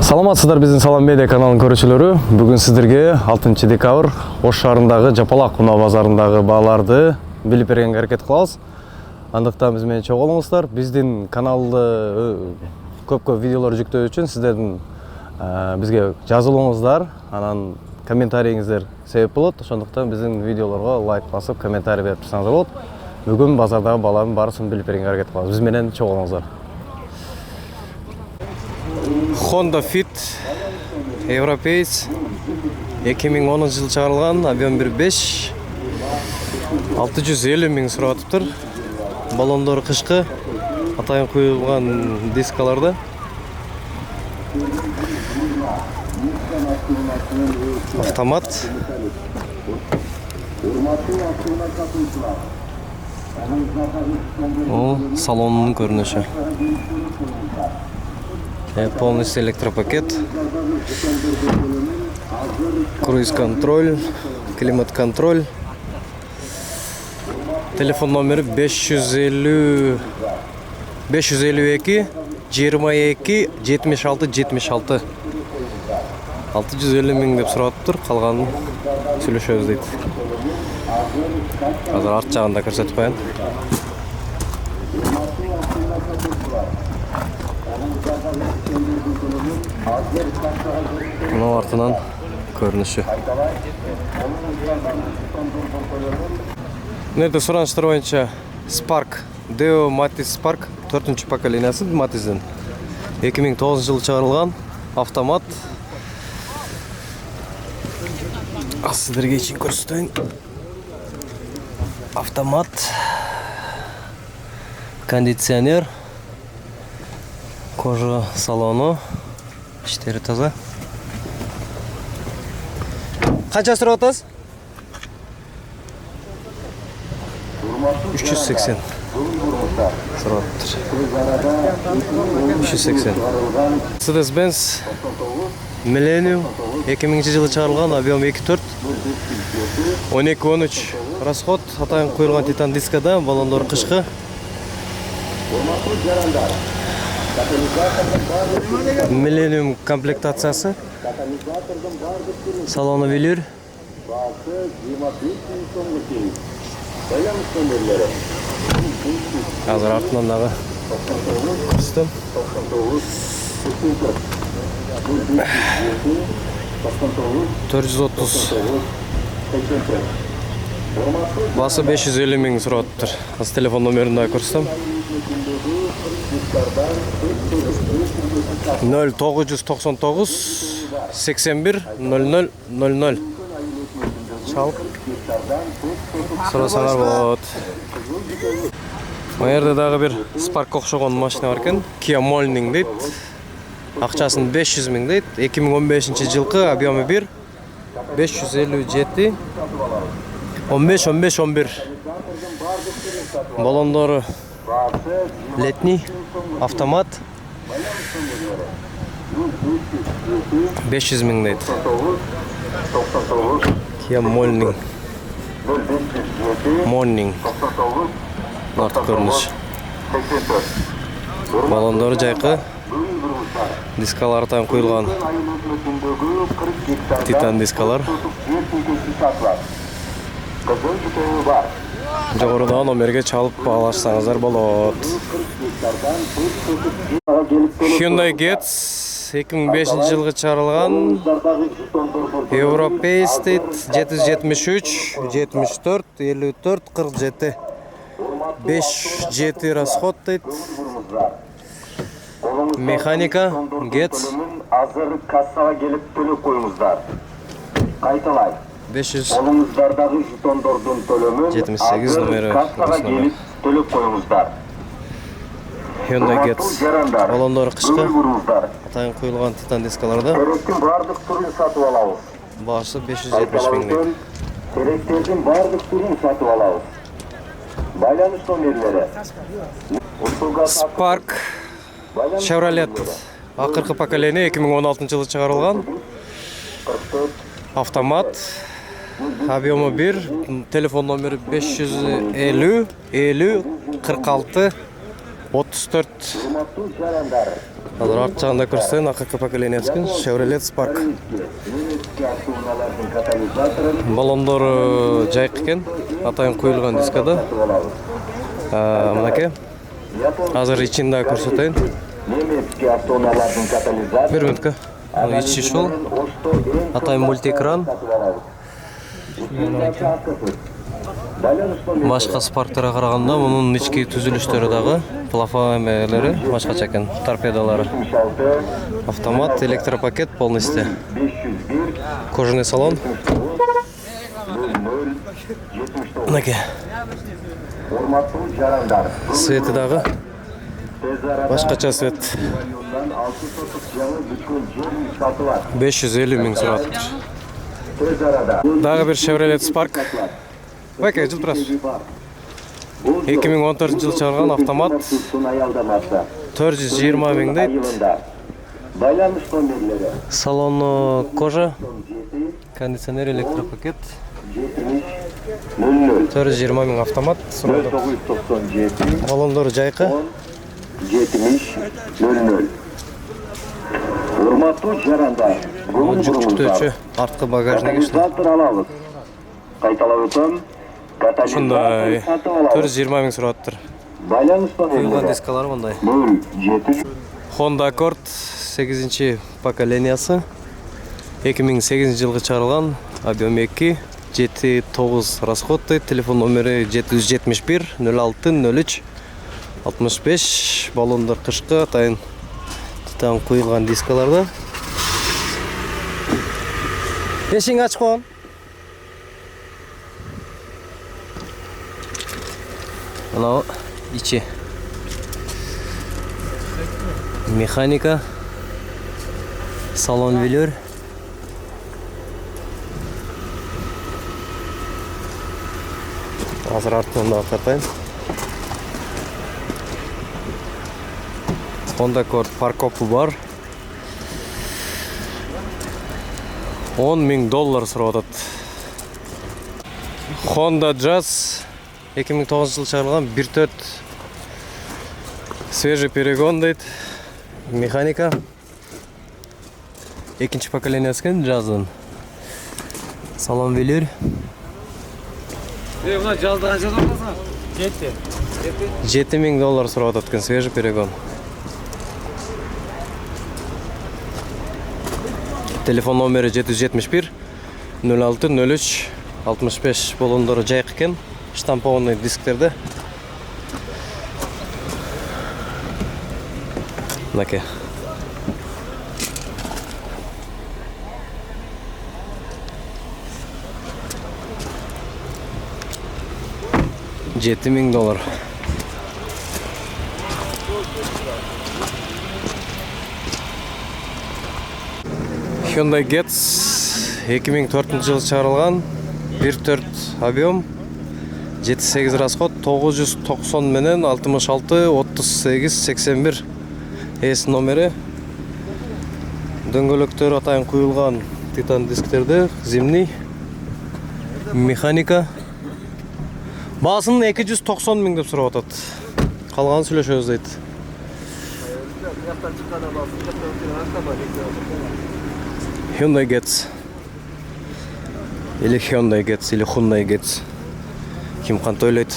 Саламатсыздар, биздин Салам Медиа каналынын көрүүчүлөрү. Бүгүн сиздерге 6 декабрь Ош шаарындагы Жапалак унаа базарындагы бааларды билип бергенге аракет кылабыз. Андыктан биз менен чогуу болуңуздар. Биздин каналды көп видеолор жүктөө үчүн сиздердин бизге жазылууңуздар, анан комментарийиңиздер себеп болот. Ошондуктан биздин видеолорго лайк басып, комментарий берип турсаңыздар болот. Бүгүн базардагы баалардын баарысын билип бергенге аракет кылабыз. Биз менен чогуу болуңуздар. Honda Fit Европеец 2010 жыл чыгарылган, объем 1.5, 650 миң сурап атыптыр. Баллондору кышкы, атайын куюлган дискаларда. Автомат. Салонунун көрүнүшү. Полностью электропакет, круиз-контроль, климат-контроль. Телефон номери 552 22 76 76. 650 миң деп сурап тур, калганын сүйлөшөбүз дейт. Азыр арт жагында көрсөтүп коеюн. Мына артынан көрүнүшү. Мындай суранычтар боюнча Spark, Deo Matiz Spark 4-чү поколениясы Matiz'дин. 2009 жылы чыгарылган автомат. Сиздерге ичин көрсөтөйүн. Автомат. Кондиционер. Кожа салону. İşleri таза. Канча сурап атасыз? 380. Сурап атыр. 380. Mercedes-Benz Millennium 2000 жылы чыгарылган, объем 2.4. 12-13 расход, атайын куюлган титан дискада, баллондору кышкы. Millennium комплектациясы. Салону велюр. Азыр артынан дагы көрсөтөм. 430. Басы 550 миң сурап атыптыр. Азыр телефон номерин дагы көрсөтөм. 0999 81 00 00. Чалып сурасаңар болот. Мына жерде дагы бир Spark окшогон машина бар экен. Kia Morning дейт. Акчасын 500 миң дейт. 2015 жылкы, объемы 1. 557. 15-11. Баллондору летний, автомат. 500 миң дейт. Kia Morning. Нарт көрүнүш. Баллондору жайкы. Дискалар атайын куюлган. Титан дискалар. Жогоруда номерге чалып баалашсаңыздар болот. Hyundai Getz 2005 жылғы чыгарылган, Европеец дейт, 773, 74, 54, 47. 5-7 расход дейт. Механика Getz. Азыр кассага келип төлөп коюңуздар. Кайталай. 500. Колуңуздардагы жетондордун төлөмүн 78 номери. Кассага келип төлөп коюңуздар. Hyundai Getz. Баллондору кышкы. Атайын куюлган титан дискаларда. Теректин бардык түрүн сатып алабыз. Баасы 570 миң дейт. Теректердин бардык түрүн сатып алабыз. Байланыш номерлери. Spark Chevrolet акыркы поколение 2016 жылы чыгарылган. Автомат. Объемы 1. Телефон номери 550 50 46 34. Урматтуу жарандар. Азыр арт жагында көрсөтөйүн, акыркы поколение экен Chevrolet Spark. Немецке автоунаалардын катализаторун Баллондору жайкы экен, атайын куюлган дискада. сатып алабыз. Мынакей. Азыр ичин да көрсөтөйүн. Немецке автоунаалардын катализаторун Бир мүнөткө. İçi ушул. Атайын мультиэкран. Башка Spark'тарга караганда мунун ички түзүлүштөрү дагы, плафонелери башкача экен, торпедалары. Автомат, электропакет полностью. 501 Кожаный салон. 0079. Мынакей. Урматтуу жарандар. Свети дагы Тез арада башкача свет. райондан 6 сотук жаңы бүткүл жер үй сатылат. 550 миң сурап. Тез арада. Дагы бир Chevrolet Spark. Байке, жылтырасыз. 2014 жыл чыгарган автомат. Аялдамасы. 420 миң дейт. Айылында. Байланыш номерлери Салон кожа, 7 кондиционер, электропакет. 70 00 420 миң автомат. 997 Баллондору жайкы. 70 00. Урматтуу жарандар. Жүктөөчү, арткы багажник иштейт. Катализатор алабыз. Кайталап өтөм. Ушундай Катализатор сатып алабыз. 420 миң сураттыр. Байланыш Куюлган номерлери дискалар мындай. 07 Honda Accord 8-ci поколениясы. 2008 жылғы чыгарылган, объем 2, 7-9 расход дейт. Телефон номери 771 06 03 65. Баллондар кышкы, атайын титан куюлган дискаларда. Эшиң ачык болгон. Мына ичи. Механика. Салон велюр. Азыр артынан да тартайын. Honda Accord парковка бар. 10 миң доллар сурап атат. Honda Jazz 2009 жыл чыгарылган 1.4 свежий перегон дейт. Механика. Экинчи поколениясы экен Jazz'дын. Салон велюр. Мына жазды қанша тұрмаса? 7 миң доллар сурап атат экен, свежий перегон. Телефон номери 771 06 03 65. Баллондору жайкы экен, штампованный дисктерде. Мынакей. $7 миң. Hyundai Getz 2004 жылы чыгарылган, 1.4 объем, 7-8 расход, 990 менен 66 38 81 эс номери. Дөңгөлөктөр атайын куюлган титан дисктерде, зимний. Механика. Баасын 290 миң деп сурап атат. Калганын сүйлөшөбүз дейт. Hyundai Getz. Или Hyundai Getz, или Hyundai Getz. Ким кантип ойлойт?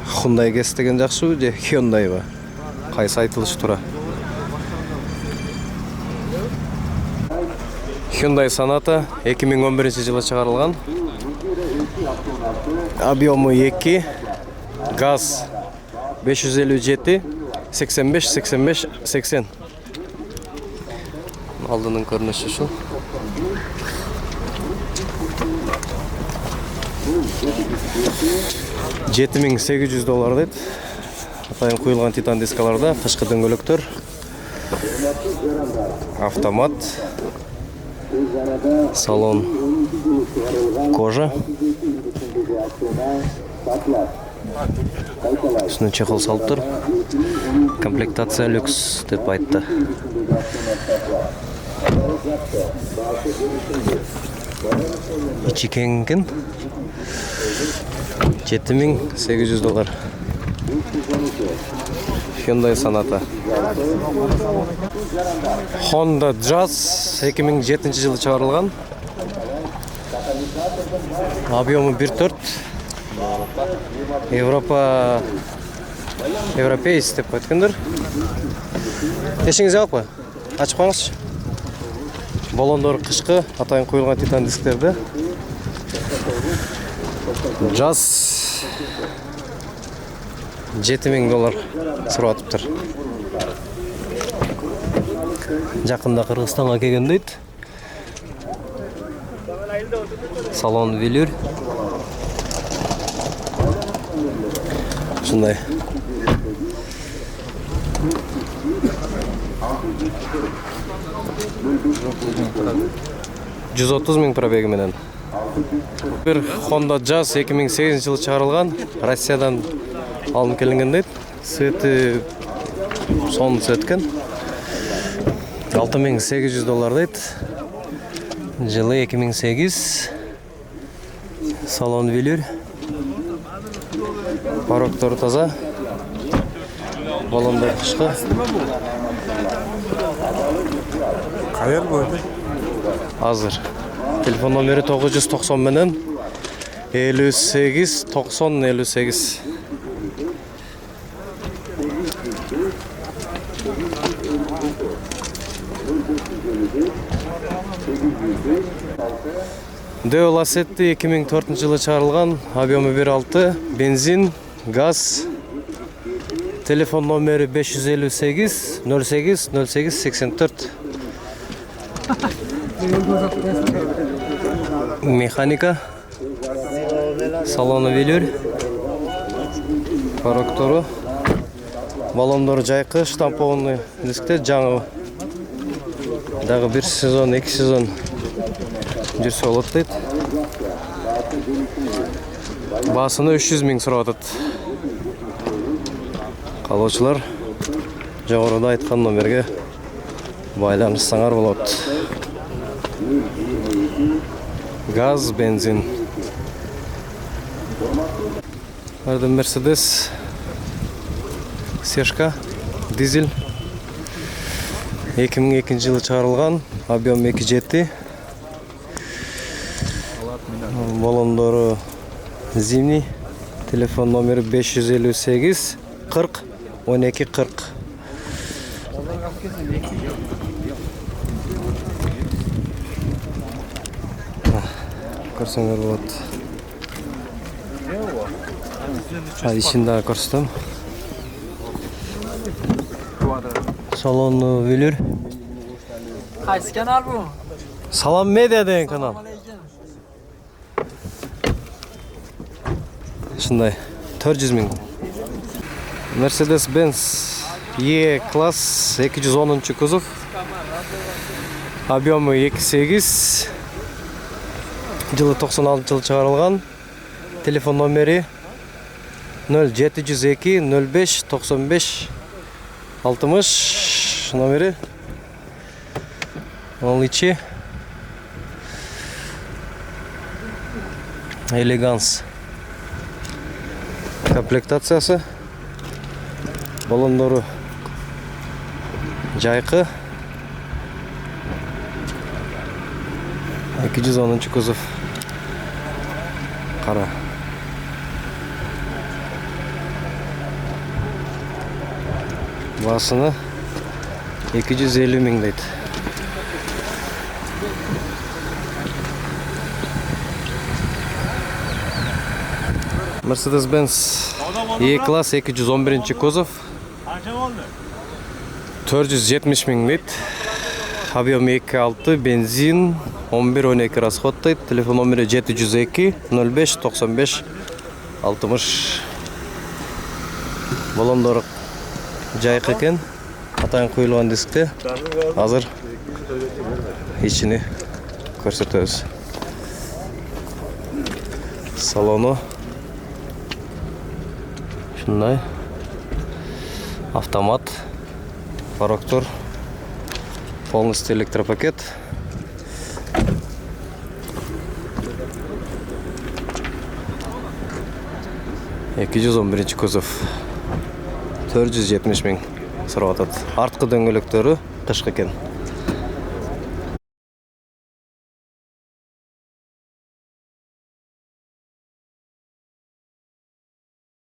Hyundai Getz деген жакшыбы же Hyundai'бы? Кайсы айтылышы туура? Hyundai Sonata 2011 жылы чыгарылган. Объемы 2, газ 557 85 85 80. Алдынын көрүнүшү ушул. $7800 дейт. Атайын куюлган титан дискаларда, кышкы дөңгөлөктөр. Автомат. Салон кожа. Үстүнө чехол салып тур. Комплектация люкс деп айтты. Ичи кең экен. $7800. Hyundai Sonata. Honda Jazz 2007 жылы чыгарылган. Объемы 1.4. Европейс деп айткандар. Эшиңиз алып, ачып коюңузчу. Балондор кышкы, атайын коюлган титан дисктерди. Jazz $7000 сурап атыптыр. Жакында Кыргызстанга келген дейт. Салон велюр. Шундай. 130 миң пробеги менен. Bir Honda Jazz 2008 жылы чыгарылган, Россиядан алынып келинген дейт. Сыты сонун сөткөн. $6800 дейт. Жылы 2008. Салон велюр. Пароктору таза. Балондар кышкы. Кайер болды? Азыр. Телефон номери 990 менен 58 90 58. Deo Lacetti 2004 жылы чыгарылган, объемы 1.6, бензин, газ. Телефон номери 558 08 08 84. Механика. Салоны велюр. Пароктору. Балондору жайкы, штампованный дисктер, жаңы. Дагы 1 сезон, 2 сезон жүрсө болот дейт. Басыны 300 миң сурап атат. Калоочулар жогоруда айткан номерге байланышсаңар болот. Газ, бензин. Арды Mercedes Сешка, дизель. 2002 жылы чыгарылган, объем 2.7. Балондору зимний. Телефон номери 558 40 12 40. Көрсөңөр болот. Ичинде көрсөтөм. Салон велюр. Qaysi kanal bu? Salam Media деген канал. Шындай 400 миң. Mercedes-Benz E-класс 210 кузов. Объемы 2.8. Жылы 96 жылы чыгарылган. Телефон номери 0702 05 95 60 номери. Ал ичи Элеганс. Комплектациясы. Балондору жайкы. 210 кузов. Кара. Басыны 250 миң дейт. Mercedes-Benz E-класс 211 кузов. 470 миң дейт. Объем 2.6, бензин 11-12 расходтайт. Телефон номери 702 05 95 60. Балондор жайкы экен. Атайын коюлган дискте. Азыр ичини көрсөтөбүз. Салону шундай. Автомат, пароктор, полностью электропакет. Екі жүз он бірінші кузов. 470 миң сурап атат. Арткы дөңгөлөктөрү кышкы экен.